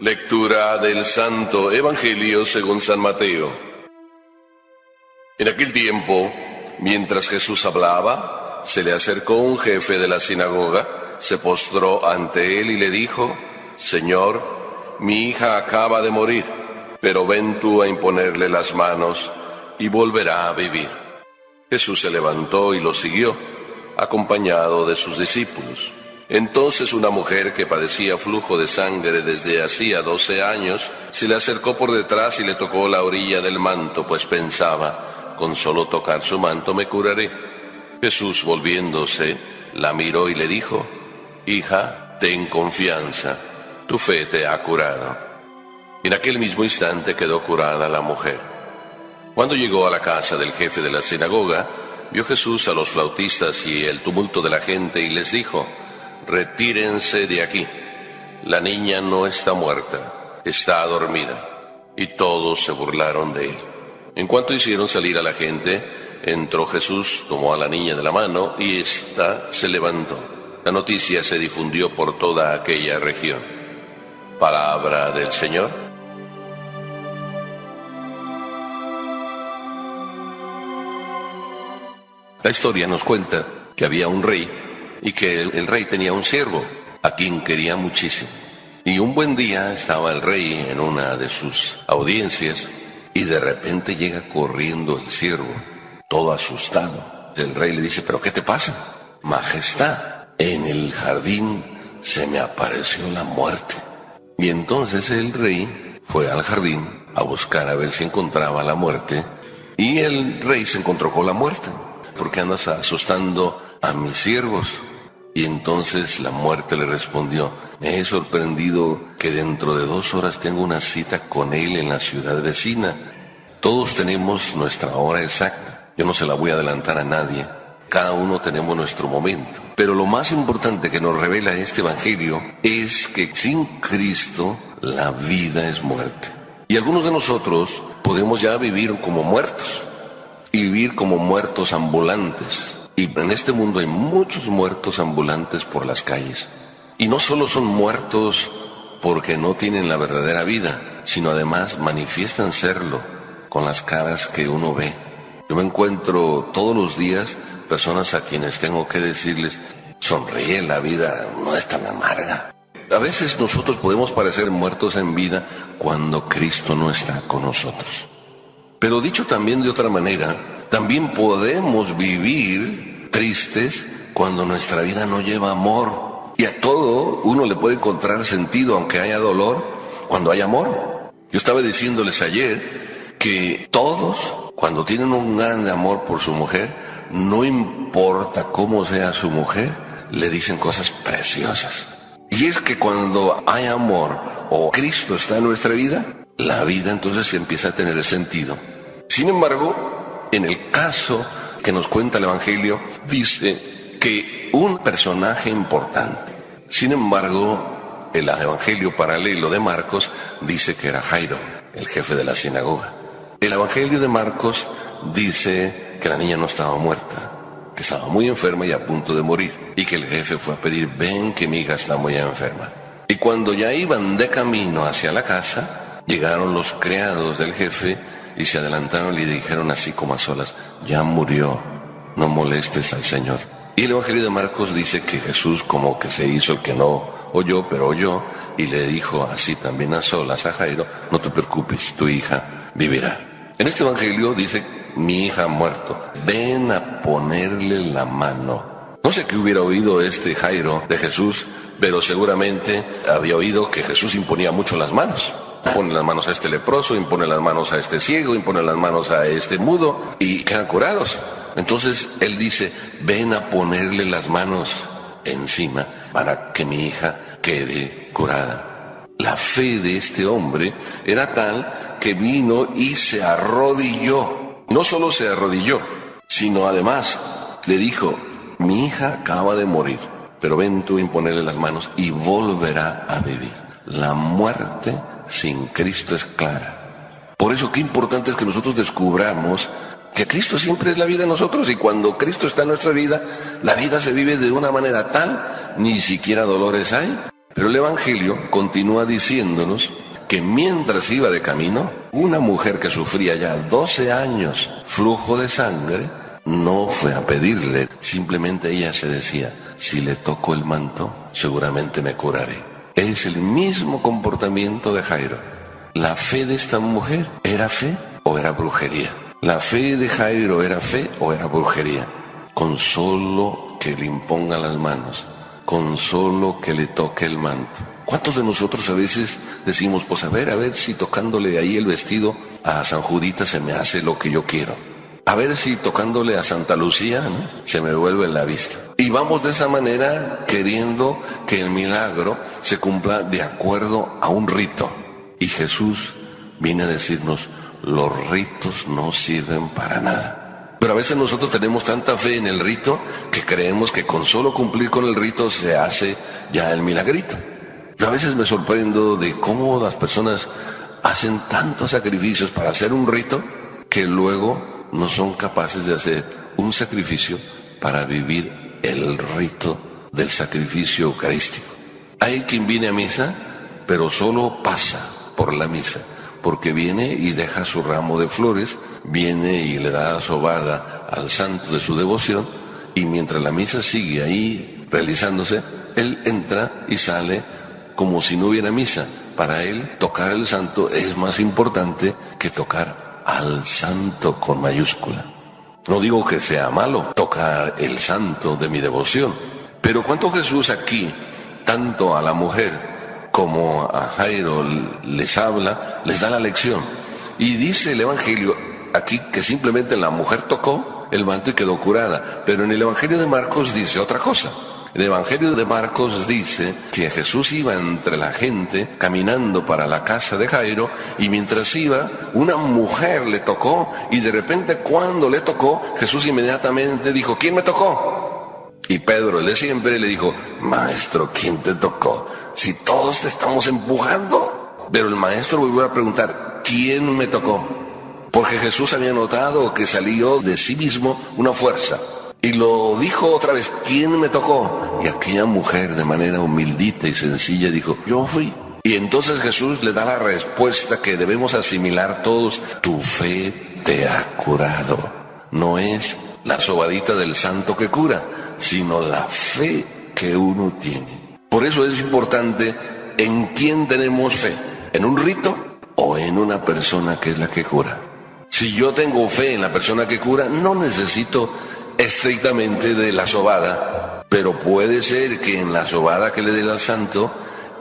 Lectura del Santo Evangelio según San Mateo. En aquel tiempo, mientras Jesús hablaba, se le acercó un jefe de la sinagoga, se postró ante él y le dijo: Señor, mi hija acaba de morir, pero ven tú a imponerle las manos y volverá a vivir. Jesús se levantó y lo siguió, acompañado de sus discípulos. Entonces una mujer que padecía flujo de sangre desde hacía 12 años, se le acercó por detrás y le tocó la orilla del manto, pues pensaba: con solo tocar su manto me curaré. Jesús, volviéndose, la miró y le dijo: Hija, ten confianza, tu fe te ha curado. En aquel mismo instante quedó curada la mujer. Cuando llegó a la casa del jefe de la sinagoga, vio Jesús a los flautistas y el tumulto de la gente y les dijo: Retírense de aquí, la niña no está muerta, está dormida. Y todos se burlaron de él. En cuanto hicieron salir a la gente, entró Jesús, tomó a la niña de la mano y ésta se levantó. La noticia se difundió por toda aquella región. Palabra del Señor. La historia nos cuenta que había un rey y que el rey tenía un siervo a quien quería muchísimo. Y un buen día estaba el rey en una de sus audiencias y de repente llega corriendo el siervo, todo asustado. El rey le dice: ¿pero qué te pasa? Majestad, en el jardín se me apareció la muerte. Y entonces el rey fue al jardín a buscar a ver si encontraba la muerte, y el rey se encontró con la muerte. ¿Por qué andas asustando a mis siervos? Y entonces la muerte le respondió: me he sorprendido que dentro de 2 horas tengo una cita con él en la ciudad vecina. Todos tenemos nuestra hora exacta. Yo no se la voy a adelantar a nadie. Cada uno tenemos nuestro momento. Pero lo más importante que nos revela este Evangelio es que sin Cristo la vida es muerte. Y algunos de nosotros podemos ya vivir como muertos. Y vivir como muertos ambulantes. Y en este mundo hay muchos muertos ambulantes por las calles. Y no solo son muertos porque no tienen la verdadera vida, sino además manifiestan serlo con las caras que uno ve. Yo me encuentro todos los días personas a quienes tengo que decirles: sonríe, la vida no es tan amarga. A veces nosotros podemos parecer muertos en vida cuando Cristo no está con nosotros. Pero dicho también de otra manera, también podemos vivir tristes cuando nuestra vida no lleva amor. Y a todo uno le puede encontrar sentido, aunque haya dolor, cuando hay amor. Yo estaba diciéndoles ayer que todos, cuando tienen un gran amor por su mujer, no importa cómo sea su mujer, le dicen cosas preciosas. Y es que cuando hay amor o Cristo está en nuestra vida, la vida entonces empieza a tener sentido. Sin embargo, en el caso que nos cuenta el Evangelio, dice que un personaje importante. Sin embargo, el Evangelio paralelo de Marcos dice que era Jairo, el jefe de la sinagoga. El Evangelio de Marcos dice que la niña no estaba muerta, que estaba muy enferma y a punto de morir, y que el jefe fue a pedir: ven que mi hija está muy enferma. Y cuando ya iban de camino hacia la casa, llegaron los criados del jefe y se adelantaron y le dijeron así como a solas: ya murió, no molestes al Señor. Y el Evangelio de Marcos dice que Jesús como que se hizo el que no oyó, pero oyó, y le dijo así también a solas a Jairo: no te preocupes, tu hija vivirá. En este Evangelio dice: mi hija ha muerto, ven a ponerle la mano. No sé qué hubiera oído este Jairo de Jesús, pero seguramente había oído que Jesús imponía mucho las manos. Impone las manos a este leproso, impone las manos a este ciego, impone las manos a este mudo y quedan curados. Entonces él dice: ven a ponerle las manos encima para que mi hija quede curada. La fe de este hombre era tal que vino y se arrodilló. No solo se arrodilló, sino además le dijo: mi hija acaba de morir, pero ven tú a imponerle las manos y volverá a vivir. La muerte sin Cristo es clara. Por eso qué importante es que nosotros descubramos que Cristo siempre es la vida en nosotros, y cuando Cristo está en nuestra vida, la vida se vive de una manera tal, ni siquiera dolores hay. Pero el Evangelio continúa diciéndonos que mientras iba de camino, una mujer que sufría ya 12 años flujo de sangre, no fue a pedirle, simplemente ella se decía, si le toco el manto, seguramente me curaré. Es el mismo comportamiento de Jairo. ¿La fe de esta mujer era fe o era brujería? ¿La fe de Jairo era fe o era brujería? Con solo que le imponga las manos, con solo que le toque el manto. ¿Cuántos de nosotros a veces decimos, pues a ver si tocándole ahí el vestido a San Judita se me hace lo que yo quiero? A ver si tocándole a Santa Lucía, ¿no?, se me vuelve la vista. Y vamos de esa manera queriendo que el milagro se cumpla de acuerdo a un rito. Y Jesús viene a decirnos, los ritos no sirven para nada. Pero a veces nosotros tenemos tanta fe en el rito que creemos que con solo cumplir con el rito se hace ya el milagrito. Yo a veces me sorprendo de cómo las personas hacen tantos sacrificios para hacer un rito que luego no son capaces de hacer un sacrificio para vivir el rito del sacrificio eucarístico. Hay quien viene a misa, pero solo pasa por la misa, porque viene y deja su ramo de flores, viene y le da sobada al santo de su devoción, y mientras la misa sigue ahí realizándose, él entra y sale como si no hubiera misa. Para él, tocar el santo es más importante que tocar al santo con mayúscula. No digo que sea malo tocar el santo de mi devoción, pero cuánto Jesús aquí, tanto a la mujer como a Jairo, les habla, les da la lección. Y dice el Evangelio aquí que simplemente la mujer tocó el manto y quedó curada, pero en el Evangelio de Marcos dice otra cosa. El Evangelio de Marcos dice que Jesús iba entre la gente caminando para la casa de Jairo, y mientras iba, una mujer le tocó, y de repente cuando le tocó, Jesús inmediatamente dijo, ¿quién me tocó? Y Pedro, el de siempre, le dijo, maestro, ¿quién te tocó? Si todos te estamos empujando. Pero el maestro volvió a preguntar, ¿quién me tocó? Porque Jesús había notado que salió de sí mismo una fuerza. Y lo dijo otra vez, ¿quién me tocó? Y aquella mujer de manera humildita y sencilla dijo, yo fui. Y entonces Jesús le da la respuesta que debemos asimilar todos, tu fe te ha curado. No es la sobadita del santo que cura, sino la fe que uno tiene. Por eso es importante en quién tenemos fe, en un rito o en una persona que es la que cura. Si yo tengo fe en la persona que cura, no necesito estrictamente de la sobada, pero puede ser que en la sobada que le dé al santo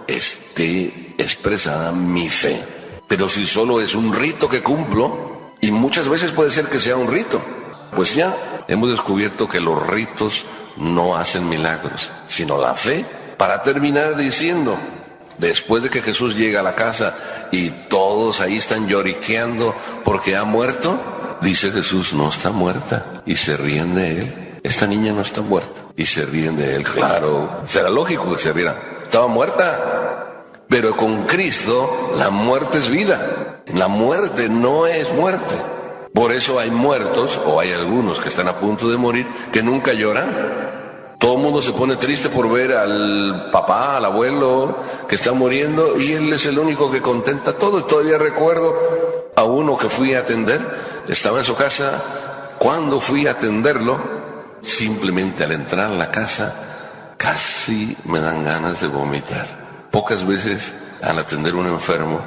esté expresada mi fe. Pero si solo es un rito que cumplo, y muchas veces puede ser que sea un rito, pues ya hemos descubierto que los ritos no hacen milagros, sino la fe. Para terminar diciendo, después de que Jesús llega a la casa y todos ahí están lloriqueando porque ha muerto, dice Jesús, no está muerta, y se ríen de él. Esta niña no está muerta, y se ríen de él. Claro, será lógico que se rieran. Estaba muerta. Pero con Cristo la muerte es vida. La muerte no es muerte. Por eso hay muertos, o hay algunos que están a punto de morir, que nunca lloran. Todo el mundo se pone triste por ver al papá, al abuelo que está muriendo, y él es el único que contenta todo. Y todavía recuerdo a uno que fui a atender. Estaba en su casa, cuando fui a atenderlo, simplemente al entrar a la casa, casi me dan ganas de vomitar. Pocas veces al atender a un enfermo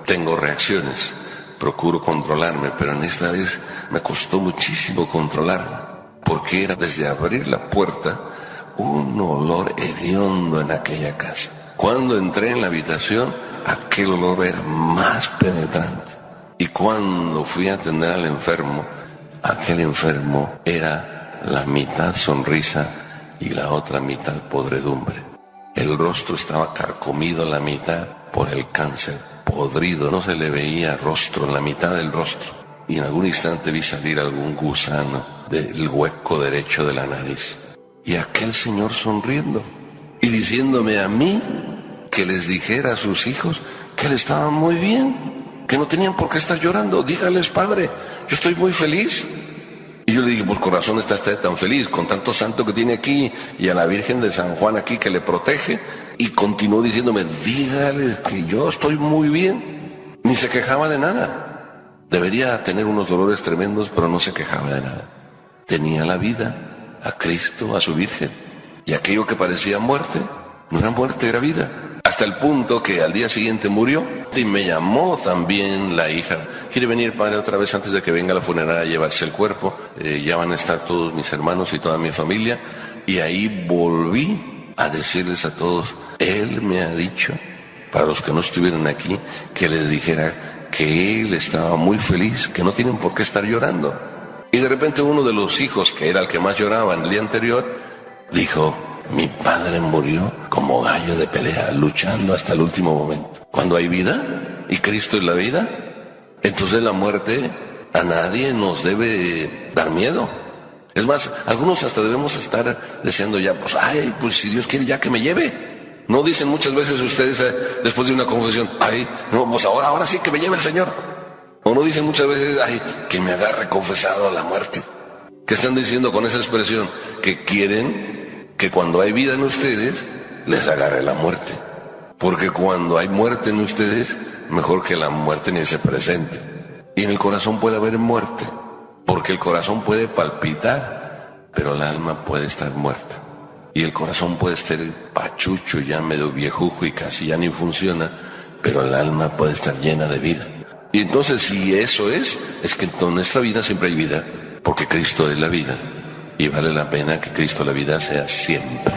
tengo reacciones, procuro controlarme, pero en esta vez me costó muchísimo controlarme, porque era desde abrir la puerta un olor hediondo en aquella casa. Cuando entré en la habitación, aquel olor era más penetrante. Y cuando fui a atender al enfermo, aquel enfermo era la mitad sonrisa y la otra mitad podredumbre. El rostro estaba carcomido a la mitad por el cáncer, podrido, no se le veía rostro, en la mitad del rostro. Y en algún instante vi salir algún gusano del hueco derecho de la nariz. Y aquel señor sonriendo y diciéndome a mí que les dijera a sus hijos que él estaba muy bien, que no tenían por qué estar llorando. Dígales, padre, yo estoy muy feliz. Y Y yo le dije, pues con razón está usted tan feliz, con tanto santo que tiene aquí, y a la Virgen de San Juan aquí que le protege. Y continuó diciéndome, dígales que yo estoy muy bien. Ni se quejaba de nada. Debería tener unos dolores tremendos, pero no se quejaba de nada. Tenía la vida, a Cristo, a su Virgen. Y aquello que parecía muerte, no era muerte, era vida. Hasta el punto que al día siguiente murió. Y me llamó también la hija. ¿Quiere venir, padre, otra vez antes de que venga la funeraria a llevarse el cuerpo? Ya van a estar todos mis hermanos y toda mi familia. Y ahí volví a decirles a todos, él me ha dicho, para los que no estuvieron aquí, que les dijera que él estaba muy feliz, que no tienen por qué estar llorando. Y de repente uno de los hijos, que era el que más lloraba en el día anterior, dijo, mi padre murió como gallo de pelea, luchando hasta el último momento. Cuando hay vida, y Cristo es la vida, entonces la muerte a nadie nos debe dar miedo. Es más, algunos hasta debemos estar deseando ya, pues, pues si Dios quiere ya que me lleve. ¿No dicen muchas veces ustedes después de una confesión, no, pues ahora sí que me lleve el Señor? ¿O no dicen muchas veces, que me agarre confesado a la muerte? ¿Qué están diciendo con esa expresión? Que quieren que cuando hay vida en ustedes, les agarre la muerte. Porque cuando hay muerte en ustedes, mejor que la muerte ni se presente. Y en el corazón puede haber muerte, porque el corazón puede palpitar, pero el alma puede estar muerta. Y el corazón puede estar pachucho, ya medio viejujo y casi ya ni funciona, pero el alma puede estar llena de vida. Y entonces si eso es que en nuestra vida siempre hay vida, porque Cristo es la vida. Y vale la pena que Cristo la vida sea siempre.